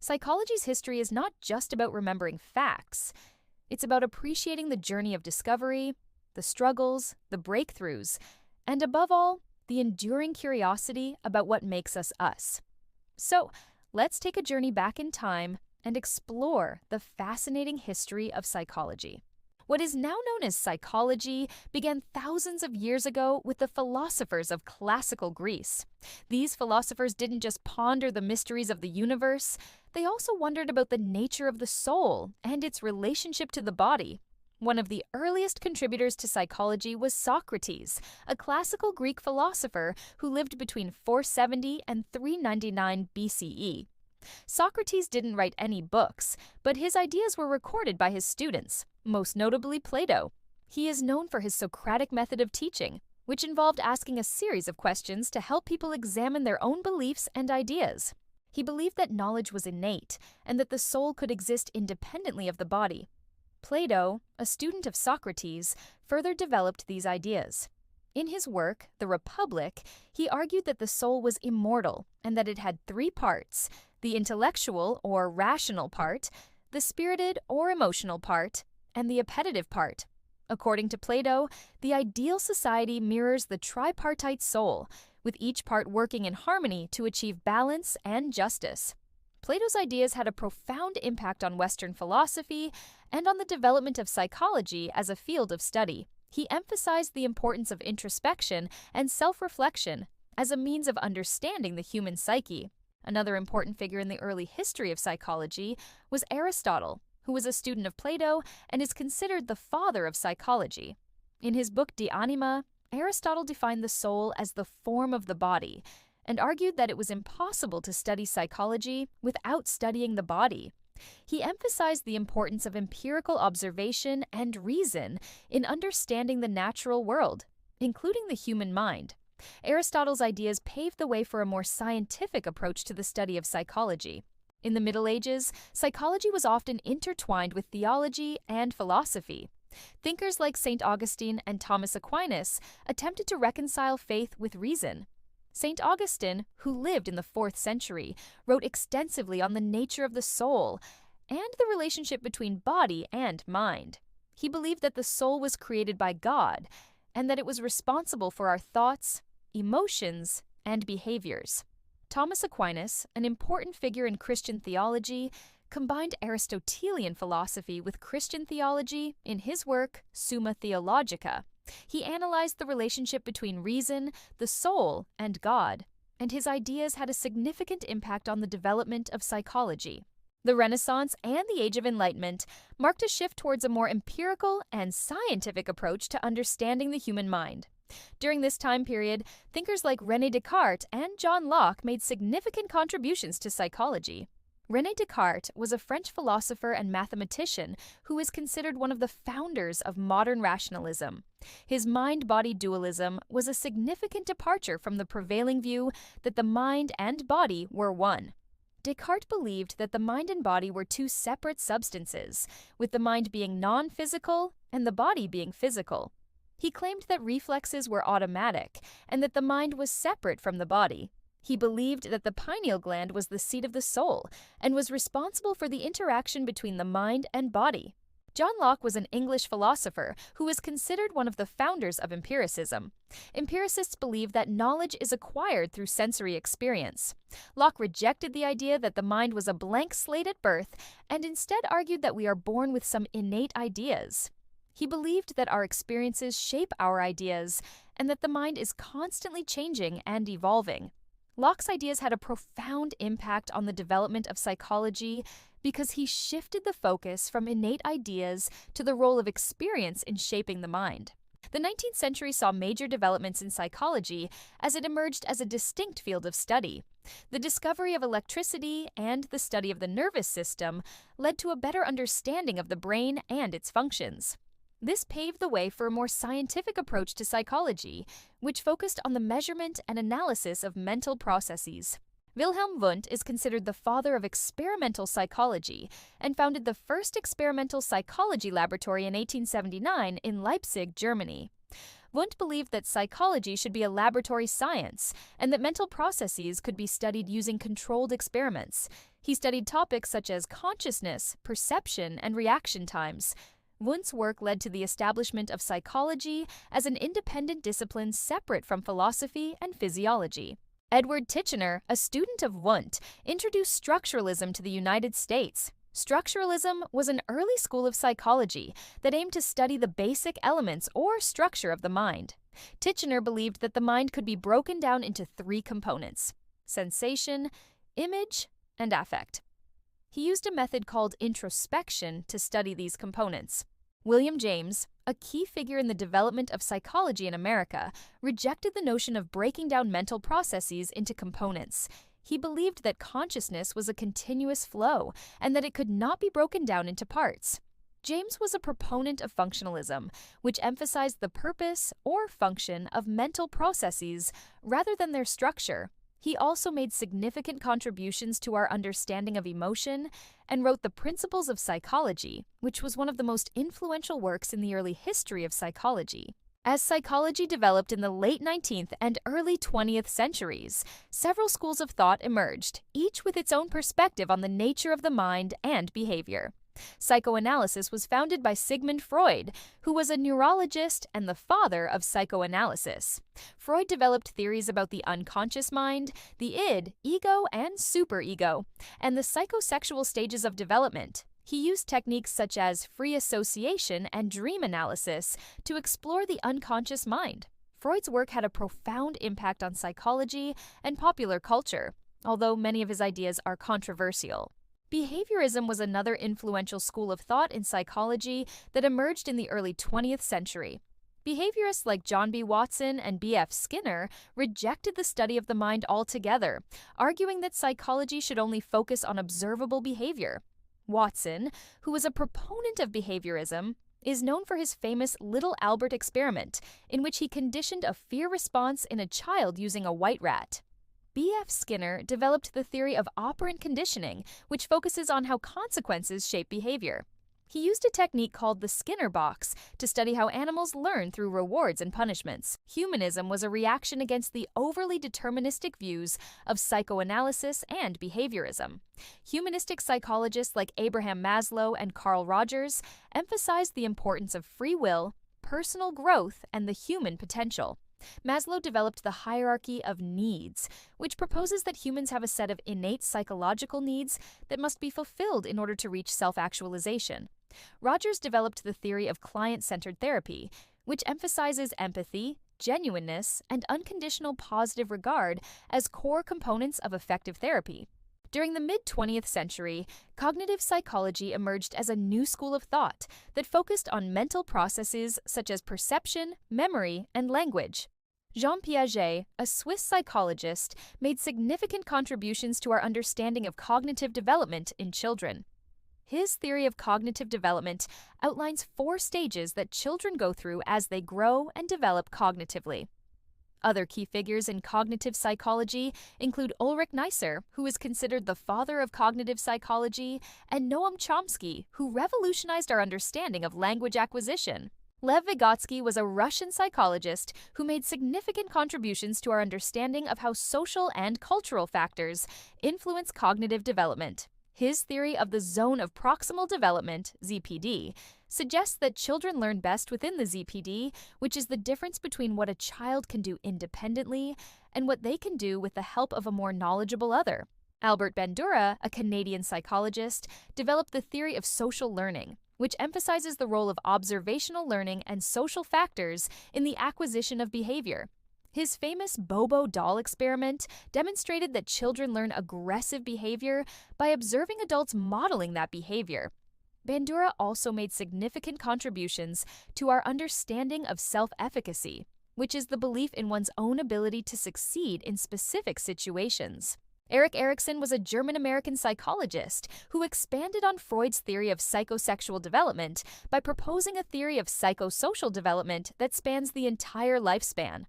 Psychology's history is not just about remembering facts. It's about appreciating the journey of discovery, the struggles, the breakthroughs, and above all, the enduring curiosity about what makes us us. So, let's take a journey back in time and explore the fascinating history of psychology. What is now known as psychology began thousands of years ago with the philosophers of classical Greece. These philosophers didn't just ponder the mysteries of the universe, they also wondered about the nature of the soul and its relationship to the body. One of the earliest contributors to psychology was Socrates, a classical Greek philosopher who lived between 470 and 399 BCE. Socrates didn't write any books, but his ideas were recorded by his students, most notably Plato. He is known for his Socratic method of teaching, which involved asking a series of questions to help people examine their own beliefs and ideas. He believed that knowledge was innate and that the soul could exist independently of the body. Plato, a student of Socrates, further developed these ideas. In his work, The Republic, he argued that the soul was immortal and that it had three parts: the intellectual or rational part, the spirited or emotional part, and the appetitive part. According to Plato, the ideal society mirrors the tripartite soul, with each part working in harmony to achieve balance and justice. Plato's ideas had a profound impact on Western philosophy and on the development of psychology as a field of study. He emphasized the importance of introspection and self-reflection as a means of understanding the human psyche. Another important figure in the early history of psychology was Aristotle, who was a student of Plato and is considered the father of psychology. In his book De Anima, Aristotle defined the soul as the form of the body and argued that it was impossible to study psychology without studying the body. He emphasized the importance of empirical observation and reason in understanding the natural world, including the human mind. Aristotle's ideas paved the way for a more scientific approach to the study of psychology. In the Middle Ages, psychology was often intertwined with theology and philosophy. Thinkers like St. Augustine and Thomas Aquinas attempted to reconcile faith with reason. St. Augustine, who lived in the 4th century, wrote extensively on the nature of the soul and the relationship between body and mind. He believed that the soul was created by God and that it was responsible for our thoughts, emotions, and behaviors. Thomas Aquinas, an important figure in Christian theology, combined Aristotelian philosophy with Christian theology in his work Summa Theologica. He analyzed the relationship between reason, the soul, and God, and his ideas had a significant impact on the development of psychology. The Renaissance and the Age of Enlightenment marked a shift towards a more empirical and scientific approach to understanding the human mind. During this time period, thinkers like René Descartes and John Locke made significant contributions to psychology. René Descartes was a French philosopher and mathematician who is considered one of the founders of modern rationalism. His mind-body dualism was a significant departure from the prevailing view that the mind and body were one. Descartes believed that the mind and body were two separate substances, with the mind being non-physical and the body being physical. He claimed that reflexes were automatic and that the mind was separate from the body. He believed that the pineal gland was the seat of the soul and was responsible for the interaction between the mind and body. John Locke was an English philosopher who was considered one of the founders of empiricism. Empiricists believe that knowledge is acquired through sensory experience. Locke rejected the idea that the mind was a blank slate at birth and instead argued that we are born with some innate ideas. He believed that our experiences shape our ideas and that the mind is constantly changing and evolving. Locke's ideas had a profound impact on the development of psychology because he shifted the focus from innate ideas to the role of experience in shaping the mind. The 19th century saw major developments in psychology as it emerged as a distinct field of study. The discovery of electricity and the study of the nervous system led to a better understanding of the brain and its functions. This paved the way for a more scientific approach to psychology, which focused on the measurement and analysis of mental processes. Wilhelm Wundt is considered the father of experimental psychology and founded the first experimental psychology laboratory in 1879 in Leipzig, Germany. Wundt believed that psychology should be a laboratory science and that mental processes could be studied using controlled experiments. He studied topics such as consciousness, perception, and reaction times. Wundt's work led to the establishment of psychology as an independent discipline separate from philosophy and physiology. Edward Titchener, a student of Wundt, introduced structuralism to the United States. Structuralism was an early school of psychology that aimed to study the basic elements or structure of the mind. Titchener believed that the mind could be broken down into three components: sensation, image, and affect. He used a method called introspection to study these components. William James, a key figure in the development of psychology in America, rejected the notion of breaking down mental processes into components. He believed that consciousness was a continuous flow and that it could not be broken down into parts. James was a proponent of functionalism, which emphasized the purpose or function of mental processes rather than their structure. He also made significant contributions to our understanding of emotion and wrote The Principles of Psychology, which was one of the most influential works in the early history of psychology. As psychology developed in the late 19th and early 20th centuries, several schools of thought emerged, each with its own perspective on the nature of the mind and behavior. Psychoanalysis was founded by Sigmund Freud, who was a neurologist and the father of psychoanalysis. Freud developed theories about the unconscious mind, the id, ego, and superego, and the psychosexual stages of development. He used techniques such as free association and dream analysis to explore the unconscious mind. Freud's work had a profound impact on psychology and popular culture, although many of his ideas are controversial. Behaviorism was another influential school of thought in psychology that emerged in the early 20th century. Behaviorists like John B. Watson and B.F. Skinner rejected the study of the mind altogether, arguing that psychology should only focus on observable behavior. Watson, who was a proponent of behaviorism, is known for his famous Little Albert experiment, in which he conditioned a fear response in a child using a white rat. B.F. Skinner developed the theory of operant conditioning, which focuses on how consequences shape behavior. He used a technique called the Skinner box to study how animals learn through rewards and punishments. Humanism was a reaction against the overly deterministic views of psychoanalysis and behaviorism. Humanistic psychologists like Abraham Maslow and Carl Rogers emphasized the importance of free will, personal growth, and the human potential. Maslow developed the hierarchy of needs, which proposes that humans have a set of innate psychological needs that must be fulfilled in order to reach self-actualization. Rogers developed the theory of client-centered therapy, which emphasizes empathy, genuineness, and unconditional positive regard as core components of effective therapy. During the mid-20th century, cognitive psychology emerged as a new school of thought that focused on mental processes such as perception, memory, and language. Jean Piaget, a Swiss psychologist, made significant contributions to our understanding of cognitive development in children. His theory of cognitive development outlines 4 stages that children go through as they grow and develop cognitively. Other key figures in cognitive psychology include Ulrich Neisser, who is considered the father of cognitive psychology, and Noam Chomsky, who revolutionized our understanding of language acquisition. Lev Vygotsky was a Russian psychologist who made significant contributions to our understanding of how social and cultural factors influence cognitive development. His theory of the zone of proximal development, ZPD, suggests that children learn best within the ZPD, which is the difference between what a child can do independently and what they can do with the help of a more knowledgeable other. Albert Bandura, a Canadian psychologist, developed the theory of social learning, which emphasizes the role of observational learning and social factors in the acquisition of behavior. His famous Bobo doll experiment demonstrated that children learn aggressive behavior by observing adults modeling that behavior. Bandura also made significant contributions to our understanding of self-efficacy, which is the belief in one's own ability to succeed in specific situations. Erik Erikson was a German-American psychologist who expanded on Freud's theory of psychosexual development by proposing a theory of psychosocial development that spans the entire lifespan.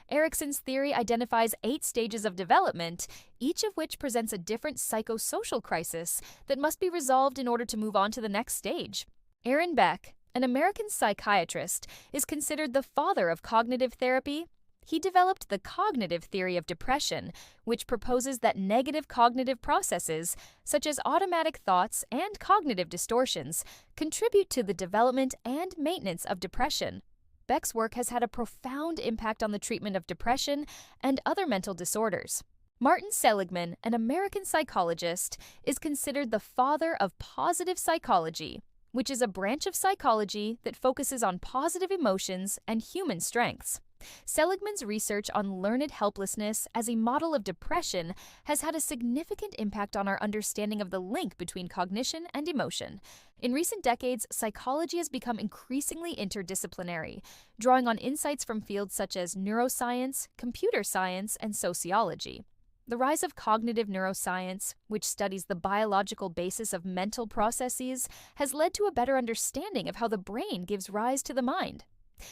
Erikson's theory identifies 8 stages of development, each of which presents a different psychosocial crisis that must be resolved in order to move on to the next stage. Aaron Beck, an American psychiatrist, is considered the father of cognitive therapy. He developed the cognitive theory of depression, which proposes that negative cognitive processes, such as automatic thoughts and cognitive distortions, contribute to the development and maintenance of depression. Beck's work has had a profound impact on the treatment of depression and other mental disorders. Martin Seligman, an American psychologist, is considered the father of positive psychology, which is a branch of psychology that focuses on positive emotions and human strengths. Seligman's research on learned helplessness as a model of depression has had a significant impact on our understanding of the link between cognition and emotion. In recent decades, psychology has become increasingly interdisciplinary, drawing on insights from fields such as neuroscience, computer science, and sociology. The rise of cognitive neuroscience, which studies the biological basis of mental processes, has led to a better understanding of how the brain gives rise to the mind.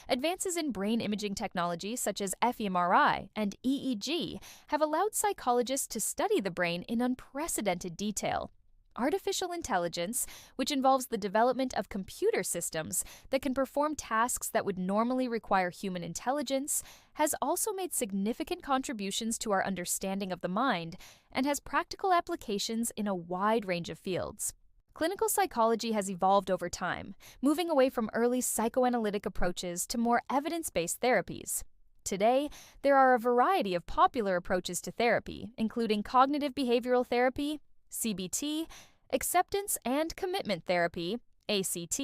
Advances in brain imaging technology such as fMRI and EEG have allowed psychologists to study the brain in unprecedented detail. Artificial intelligence, which involves the development of computer systems that can perform tasks that would normally require human intelligence, has also made significant contributions to our understanding of the mind and has practical applications in a wide range of fields. Clinical psychology has evolved over time, moving away from early psychoanalytic approaches to more evidence-based therapies. Today, there are a variety of popular approaches to therapy, including cognitive behavioral therapy, CBT, acceptance and commitment therapy, ACT,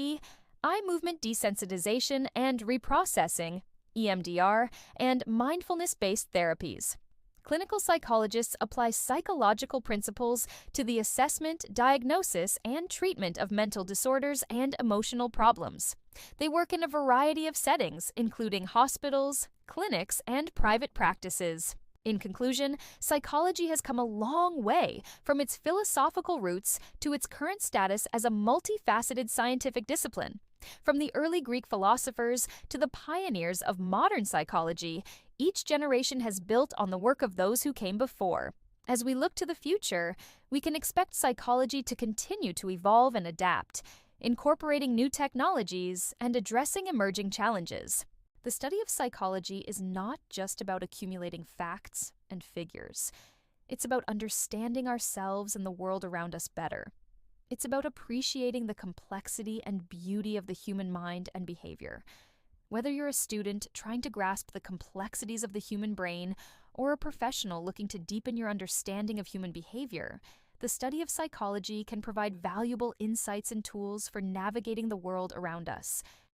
eye movement desensitization and reprocessing, EMDR, and mindfulness-based therapies. Clinical psychologists apply psychological principles to the assessment, diagnosis, and treatment of mental disorders and emotional problems. They work in a variety of settings, including hospitals, clinics, and private practices. In conclusion, psychology has come a long way from its philosophical roots to its current status as a multifaceted scientific discipline. From the early Greek philosophers to the pioneers of modern psychology, each generation has built on the work of those who came before. As we look to the future, we can expect psychology to continue to evolve and adapt, incorporating new technologies and addressing emerging challenges. The study of psychology is not just about accumulating facts and figures. It's about understanding ourselves and the world around us better. It's about appreciating the complexity and beauty of the human mind and behavior. Whether you're a student trying to grasp the complexities of the human brain or a professional looking to deepen your understanding of human behavior, the study of psychology can provide valuable insights and tools for navigating the world around us.